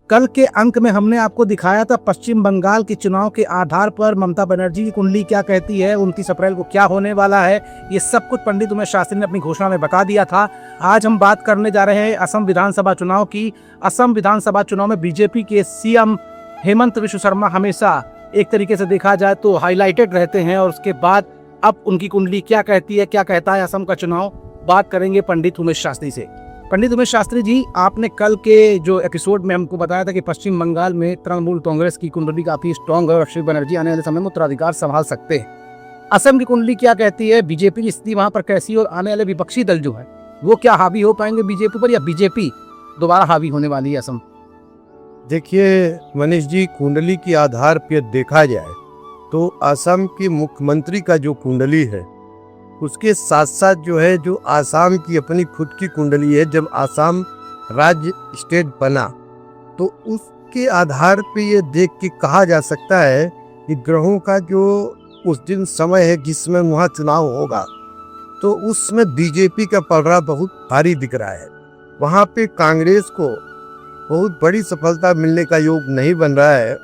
कल के अंक में हमने आपको दिखाया था पश्चिम बंगाल के चुनाव के आधार पर ममता बनर्जी की कुंडली क्या कहती है, 29 अप्रैल को क्या होने वाला है, ये सब कुछ पंडित उमेश शास्त्री ने अपनी घोषणा में बता दिया था। आज हम बात करने जा रहे हैं असम विधानसभा चुनाव की। असम विधानसभा चुनाव में बीजेपी के सीएम हेमंत बिश्व शर्मा हमेशा एक तरीके से देखा जाए तो हाईलाइटेड रहते हैं, और उसके बाद अब उनकी कुंडली क्या कहती है, क्या कहता है असम का चुनाव, बात करेंगे पंडित उमेश शास्त्री से। पंडित उमेश शास्त्री जी, आपने कल के जो एपिसोड में हमको बताया था कि पश्चिम बंगाल में तृणमूल कांग्रेस की कुंडली काफी स्ट्रांग है और श्री बनर्जी आने वाले समय में उत्तराधिकार संभाल सकते हैं। असम की कुंडली क्या कहती है, बीजेपी की स्थिति वहां पर कैसी, और आने वाले विपक्षी दल जो है वो क्या हावी हो पाएंगे बीजेपी पर, या बीजेपी दोबारा हावी होने वाली है असम? देखिए मनीष जी, कुंडली के आधार पर देखा जाए तो असम की मुख्यमंत्री का जो कुंडली है उसके साथ साथ जो है जो आसाम की अपनी खुद की कुंडली है, जब आसाम राज्य स्टेट बना तो उसके आधार पे ये देख के कहा जा सकता है कि ग्रहों का जो उस दिन समय है जिसमें वहाँ चुनाव होगा तो उसमें बीजेपी का पलड़ा बहुत भारी दिख रहा है। वहाँ पे कांग्रेस को बहुत बड़ी सफलता मिलने का योग नहीं बन रहा है।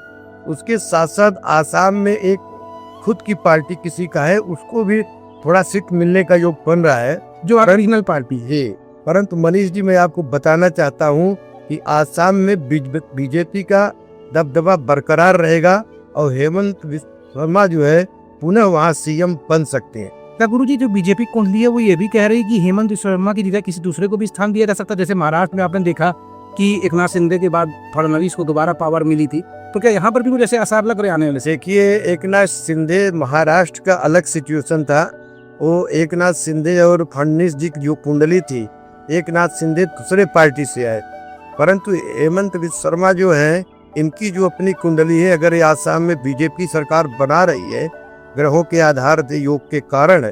उसके साथ साथ आसाम में एक खुद की पार्टी किसी का है, उसको भी थोड़ा सीट मिलने का योग बन रहा है जो रीजनल पार्टी है। परंतु मनीष जी, मैं आपको बताना चाहता हूं कि आसाम में बीजेपी का दबदबा बरकरार रहेगा और हेमंत बिश्व शर्मा जो है पुनः वहां सीएम बन सकते हैं। क्या गुरुजी, जो बीजेपी कुंडली है वो ये भी कह रही है कि हेमंत बिश्व शर्मा की जगह किसी दूसरे को भी स्थान दिया जा सकता है? जैसे महाराष्ट्र में आपने देखा कि एकनाथ शिंदे के बाद फडणवीस को दोबारा पावर मिली थी, तो क्या यहाँ पर भी कुछ ऐसे आसार लग रहे आने वाले? देखिए, एकनाथ शिंदे महाराष्ट्र का अलग सिचुएशन था। वो एकनाथ शिंदे और फडणवीस जी की जो कुंडली थी, एकनाथ शिंदे दूसरे पार्टी से आए, परंतु हेमंत बिश्व शर्मा जो है इनकी जो अपनी कुंडली है, अगर ये आसाम में बीजेपी सरकार बना रही है ग्रहों के आधार से योग के कारण,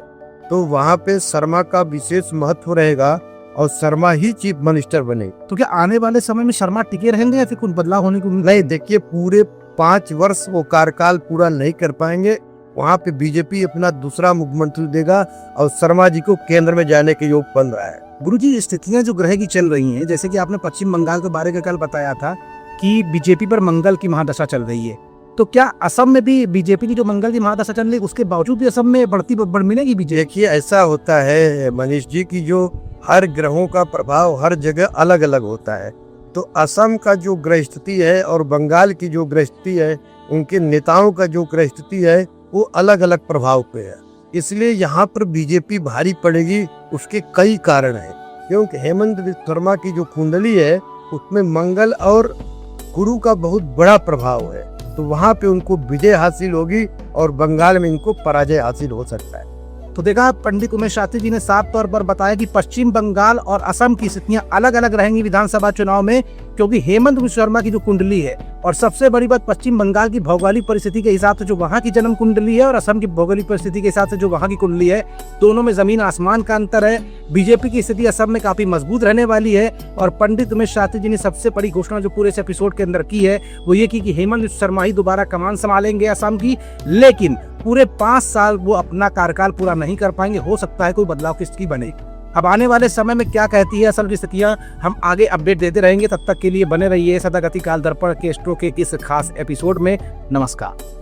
तो वहाँ पे शर्मा का विशेष महत्व रहेगा और शर्मा ही चीफ मिनिस्टर बने। तो क्या आने वाले समय में शर्मा टिके रहेंगे या फिर कुछ बदलाव होने को? नहीं, देखिए, पूरे 5 वर्ष वो कार्यकाल पूरा नहीं कर पाएंगे। वहाँ पे बीजेपी अपना दूसरा मुख्यमंत्री देगा और शर्मा जी को केंद्र में जाने के योग बन रहा है। गुरुजी, स्थितियां जो ग्रह की चल रही हैं, जैसे कि आपने पश्चिम बंगाल के बारे में कल बताया था कि बीजेपी पर मंगल की महादशा चल रही है, तो क्या असम में भी बीजेपी की जो मंगल की महादशा चल रही है उसके बावजूद भी असम में बढ़ मिलेगी बीजेपी? देखिए, ऐसा होता है मनीष जी की जो हर ग्रहों का प्रभाव हर जगह अलग अलग होता है। तो असम का जो ग्रह स्थिति है और बंगाल की जो ग्रह स्थिति है, उनके नेताओं का जो ग्रह स्थिति है वो अलग अलग प्रभाव पे है, इसलिए यहाँ पर बीजेपी भारी पड़ेगी। उसके कई कारण हैं, क्योंकि हेमंत बिश्व शर्मा की जो कुंडली है उसमें मंगल और गुरु का बहुत बड़ा प्रभाव है, तो वहाँ पे उनको विजय हासिल होगी और बंगाल में इनको पराजय हासिल हो सकता है। तो देखा, पंडित उमेश शास्त्री जी ने साफ तौर पर बताया कि पश्चिम बंगाल और असम की स्थितियां अलग अलग रहेंगी विधानसभा चुनाव में, क्योंकि हेमंत बिश्व शर्मा की जो कुंडली है, और सबसे बड़ी बात पश्चिम बंगाल की भौगोलिक परिस्थिति के हिसाब से जो वहां की जन्म कुंडली है और असम की भौगोलिक परिस्थिति के हिसाब से जो वहां की कुंडली है, दोनों में जमीन आसमान का अंतर है। बीजेपी की स्थिति असम में काफी मजबूत रहने वाली है, और पंडित उमेश शास्त्री जी ने सबसे बड़ी घोषणा जो पूरे इस एपिसोड के अंदर की है वो ये की कि हेमंत बिश्व शर्मा ही दोबारा कमान संभालेंगे असम की, लेकिन पूरे 5 साल वो अपना कार्यकाल पूरा नहीं कर पाएंगे। हो सकता है कोई बदलाव किसकी बने। अब आने वाले समय में क्या कहती है असल की स्थितियां, हम आगे अपडेट देते रहेंगे। तब तक के लिए बने रहिए सदा गति काल दर्पण के स्ट्रो के इस खास एपिसोड में। नमस्कार।